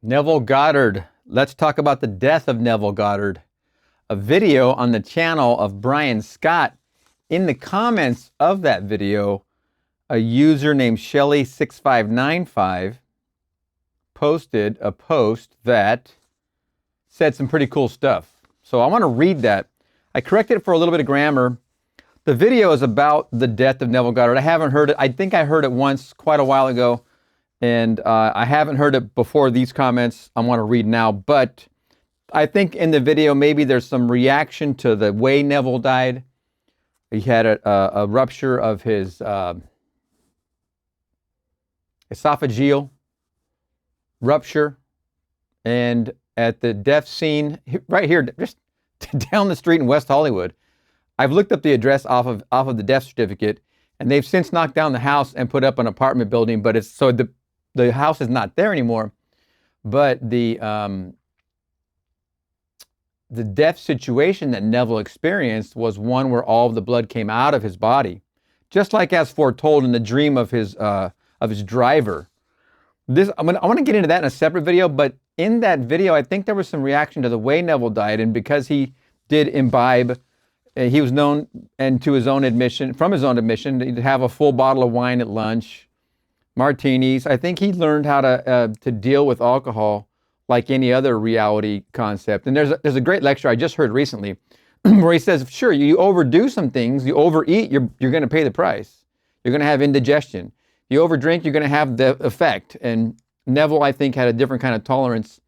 Neville Goddard. Let's talk about the death of Neville Goddard. A video on the channel of Brian Scott. In the comments of that video, a user named Shelly 6595 posted a post that said some pretty cool stuff. So I want to read that. I corrected it for a little bit of grammar. The video is about the death of Neville Goddard. I haven't heard it. I think I heard it once quite a while ago. And I haven't heard it before these comments I want to read now, but I think in the video maybe there's some reaction to the way Neville died. He had a rupture of his esophageal rupture, and at the death scene right here, just down the street in West Hollywood. I've looked up the address off of the death certificate, and they've since knocked down the house and put up an apartment building, but it's so the house is not there anymore, but the death situation that Neville experienced was one where all of the blood came out of his body, just like as foretold in the dream of his driver. I want to get into that in a separate video, but in that video, I think there was some reaction to the way Neville died, and because he did imbibe, he was known, and from his own admission, to have a full bottle of wine at lunch. Martinis. I think he learned how to deal with alcohol like any other reality concept. And there's a great lecture I just heard recently where he says, sure, you overdo some things, you overeat, you're going to pay the price. You're going to have indigestion. You overdrink, you're going to have the effect. And Neville, I think, had a different kind of tolerance.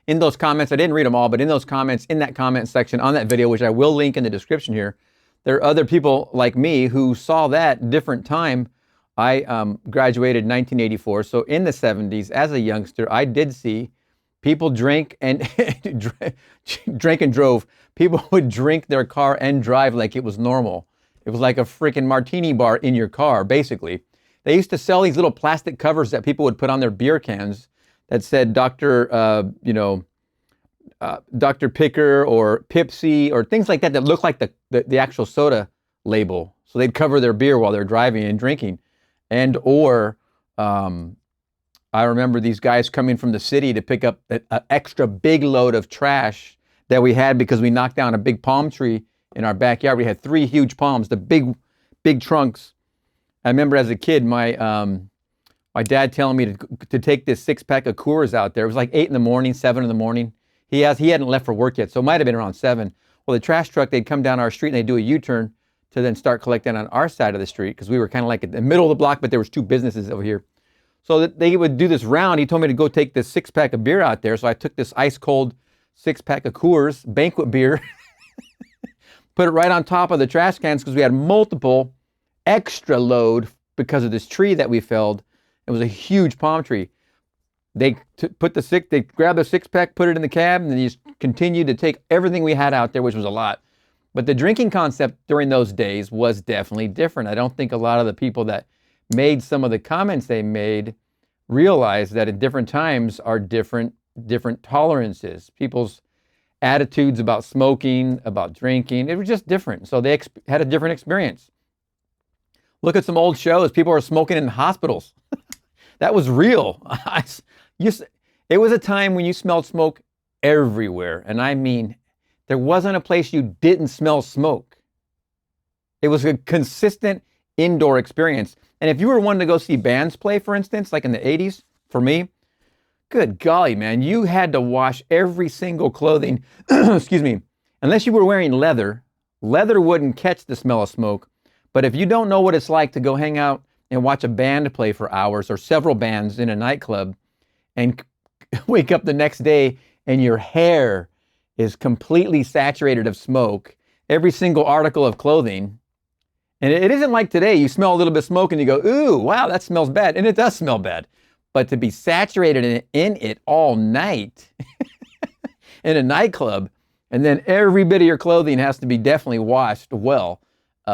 In those comments, I didn't read them all, but in those comments, in that comment section on that video, which I will link in the description here, there are other people like me who saw that different time. I graduated in 1984, so in the 70s, as a youngster, I did see people drink and drink and drove. People would drink their car and drive like it was normal. It was like a freaking martini bar in your car, basically. They used to sell these little plastic covers that people would put on their beer cans that said Dr. Picker or Pepsi or things like that looked like the actual soda label. So they'd cover their beer while they're driving and drinking. I remember these guys coming from the city to pick up an extra big load of trash that we had because we knocked down a big palm tree in our backyard. We had 3 huge palms, the big trunks. I remember as a kid, my dad telling me to take this 6-pack of Coors out there. It was like 8 in the morning, 7 in the morning. He hadn't left for work yet, so it might have been around 7. Well, the trash truck, they'd come down our street and they'd do a U-turn to then start collecting on our side of the street, because we were kind of like in the middle of the block, but there was 2 businesses over here. So that they would do this round. He told me to go take this 6-pack of beer out there. So I took this ice cold 6-pack of Coors, banquet beer, put it right on top of the trash cans because we had multiple extra load because of this tree that we felled. It was a huge palm tree. They grabbed the 6-pack, put it in the cab, and then just continued to take everything we had out there, which was a lot. But the drinking concept during those days was definitely different. I don't think a lot of the people that made some of the comments they made realized that at different times are different tolerances. People's attitudes about smoking, about drinking, it was just different. So they had a different experience. Look at some old shows. People are smoking in hospitals. That was real. It was a time when you smelled smoke everywhere. And I mean, there wasn't a place you didn't smell smoke. It was a consistent indoor experience. And if you were wanting to go see bands play, for instance, like in the 80s, for me, good golly, man, you had to wash every single clothing, excuse me, unless you were wearing leather. Leather wouldn't catch the smell of smoke. But if you don't know what it's like to go hang out and watch a band play for hours or several bands in a nightclub and wake up the next day and your hair is completely saturated of smoke, every single article of clothing. And it isn't like today, you smell a little bit of smoke and you go, ooh, wow, that smells bad. And it does smell bad. But to be saturated in it all night in a nightclub, and then every bit of your clothing has to be definitely washed well,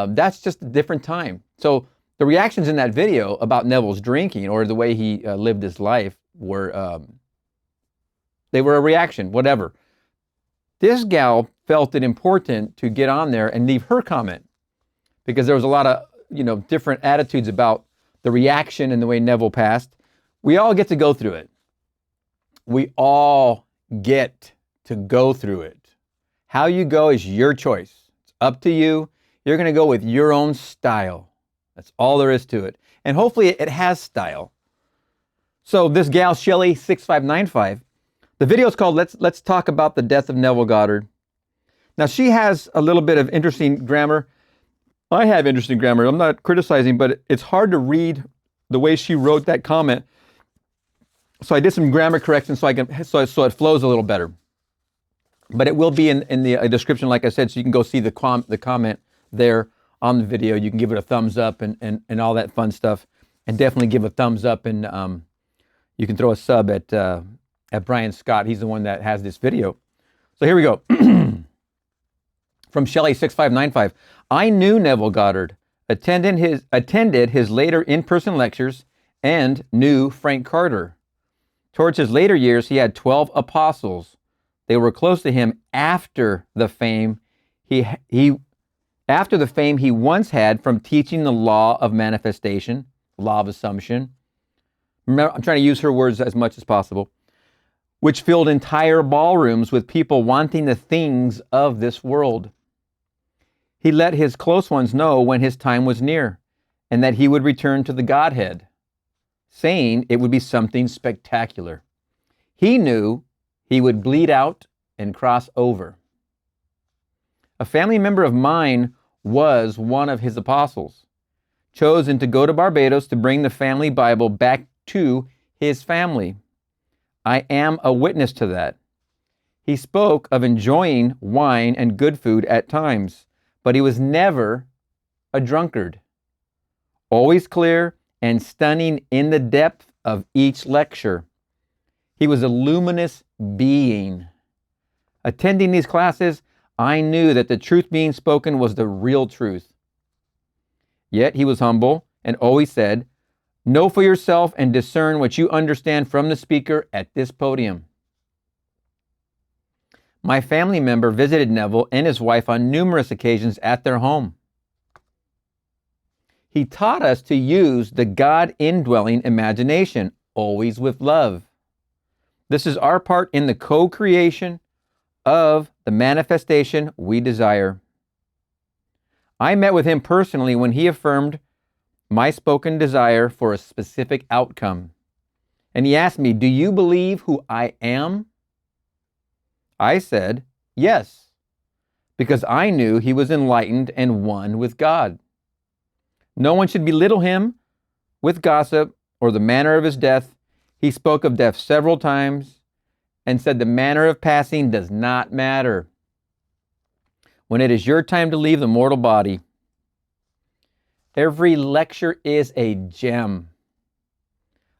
that's just a different time. So the reactions in that video about Neville's drinking or the way he lived his life were, they were a reaction, whatever. This gal felt it important to get on there and leave her comment because there was a lot of, different attitudes about the reaction and the way Neville passed. We all get to go through it. We all get to go through it. How you go is your choice. It's up to you. You're going to go with your own style. That's all there is to it. And hopefully it has style. So this gal, Shelly 6595, the video is called Let's Talk About the Death of Neville Goddard. Now she has a little bit of interesting grammar. I have interesting grammar. I'm not criticizing, but it's hard to read the way she wrote that comment. So I did some grammar corrections so it flows a little better. But it will be in the description, like I said, so you can go see the comment there on the video. You can give it a thumbs up and all that fun stuff. And definitely give a thumbs up, and you can throw a sub at Brian Scott. He's the one that has this video. So here we go. From Shelly 6595. I knew Neville Goddard, attended his later in-person lectures, and knew Frank Carter. Towards his later years, he had 12 apostles. They were close to him after the fame he once had from teaching the law of manifestation, law of assumption. Remember, I'm trying to use her words as much as possible, which filled entire ballrooms with people wanting the things of this world. He let his close ones know when his time was near and that he would return to the Godhead, saying it would be something spectacular. He knew he would bleed out and cross over. A family member of mine was one of his apostles, chosen to go to Barbados to bring the family Bible back to his family. I am a witness to that. He spoke of enjoying wine and good food at times, but he was never a drunkard. Always clear and stunning in the depth of each lecture. He was a luminous being. Attending these classes, I knew that the truth being spoken was the real truth. Yet he was humble and always said, "Know for yourself and discern what you understand from the speaker at this podium." My family member visited Neville and his wife on numerous occasions at their home. He taught us to use the God indwelling imagination, always with love. This is our part in the co-creation of the manifestation we desire. I met with him personally when he affirmed my spoken desire for a specific outcome. And he asked me, "Do you believe who I am?" I said, yes, because I knew he was enlightened and one with God. No one should belittle him with gossip or the manner of his death. He spoke of death several times and said the manner of passing does not matter. When it is your time to leave the mortal body, every lecture is a gem.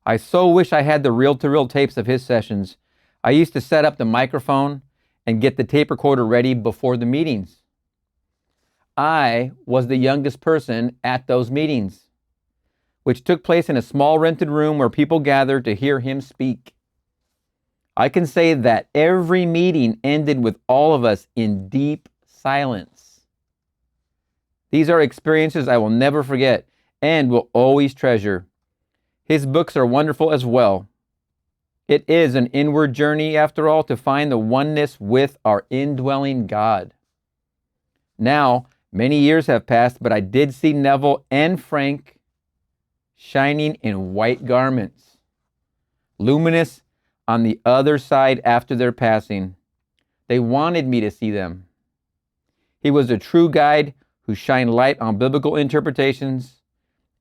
I so wish I had the reel-to-reel tapes of his sessions. I used to set up the microphone and get the tape recorder ready before the meetings. I was the youngest person at those meetings, which took place in a small rented room where people gathered to hear him speak. I can say that every meeting ended with all of us in deep silence. These are experiences I will never forget and will always treasure. His books are wonderful as well. It is an inward journey, after all, to find the oneness with our indwelling God. Now, many years have passed, but I did see Neville and Frank shining in white garments, luminous on the other side after their passing. They wanted me to see them. He was a true guide who shined light on biblical interpretations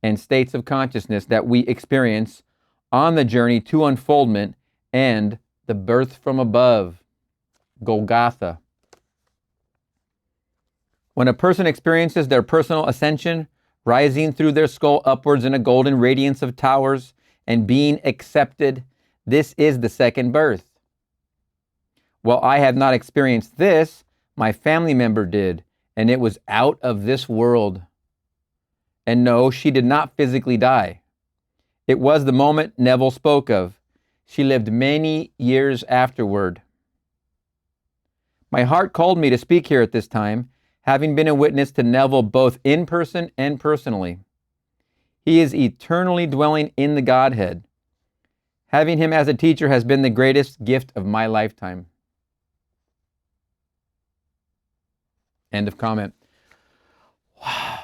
and states of consciousness that we experience on the journey to unfoldment and the birth from above, Golgotha. When a person experiences their personal ascension, rising through their skull upwards in a golden radiance of towers and being accepted, this is the second birth. While I have not experienced this, my family member did, and it was out of this world. And no, she did not physically die. It was the moment Neville spoke of. She lived many years afterward. My heart called me to speak here at this time, having been a witness to Neville both in person and personally. He is eternally dwelling in the Godhead, Having him as a teacher has been the greatest gift of my lifetime. End of comment. Wow.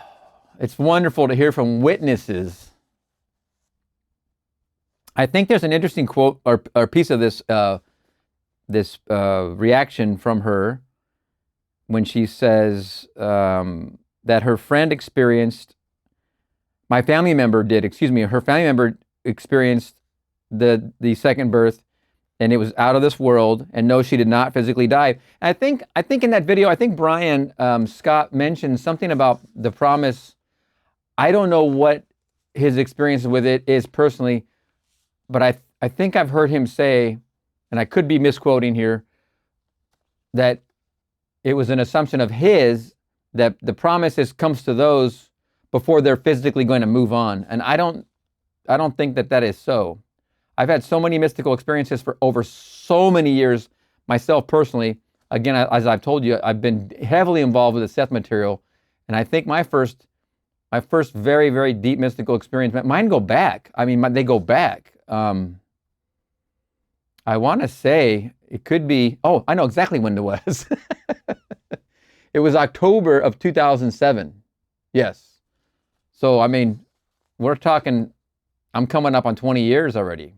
It's wonderful to hear from witnesses. I think there's an interesting quote or piece of this reaction from her when she says that her friend experienced, her family member experienced the second birth, and it was out of this world, and no, she did not physically die. And I think in that video, I think Brian Scott mentioned something about the promise. I don't know what his experience with it is personally, but I think I've heard him say, and I could be misquoting here, that it was an assumption of his that the promise comes to those before they're physically going to move on. And I don't think that is so. I've had so many mystical experiences for over so many years myself personally. Again, as I've told you, I've been heavily involved with the Seth material, and I think my first very, very deep mystical experience, mine go back. I mean, they go back. I want to say it could be, I know exactly when it was. It was October of 2007. Yes. So, I mean, we're talking, I'm coming up on 20 years already.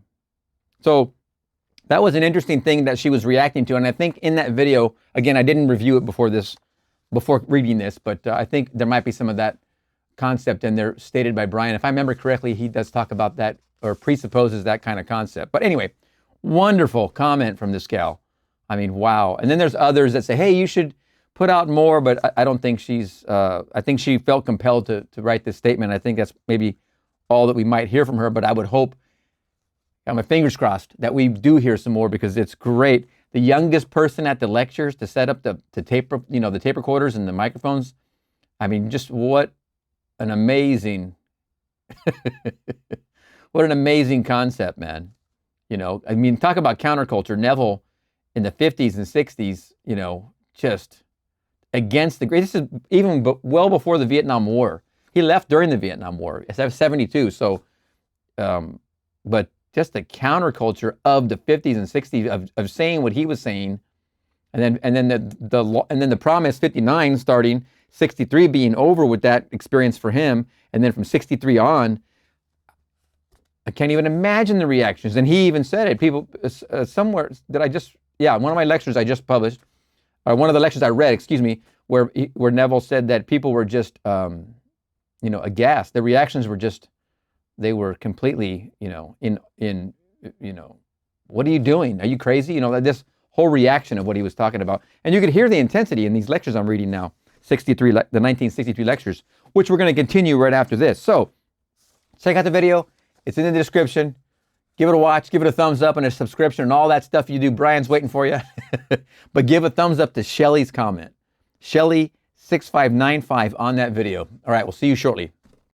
So that was an interesting thing that she was reacting to. And I think in that video, again, I didn't review it before reading this, but I think there might be some of that concept in there stated by Brian. If I remember correctly, he does talk about that or presupposes that kind of concept. But anyway, wonderful comment from this gal. I mean, wow. And then there's others that say, hey, you should put out more, but I don't think I think she felt compelled to write this statement. I think that's maybe all that we might hear from her, but I would hope, got my fingers crossed, that we do hear some more, because it's great. The youngest person at the lectures to set up the tape recorders and the microphones. I mean, just what an amazing, what an amazing concept, man. I mean, talk about counterculture. Neville in the 50s and 60s, just against the great. This is even well before the Vietnam War. He left during the Vietnam War. It's 72. So, but just the counterculture of the 50s and 60s of saying what he was saying, and then the promise 59 starting, 63 being over with that experience for him, and then from 63 on, I can't even imagine the reactions. And he even said it. People somewhere that one of my lectures I just published, or one of the lectures I read, where Neville said that people were just aghast. The reactions were just, they were completely, what are you doing? Are you crazy? This whole reaction of what he was talking about. And you could hear the intensity in these lectures I'm reading now, the 1963 lectures, which we're going to continue right after this. So check out the video. It's in the description. Give it a watch, give it a thumbs up and a subscription and all that stuff you do. Brian's waiting for you. But give a thumbs up to Shelly's comment. Shelly 6595 on that video. All right, we'll see you shortly.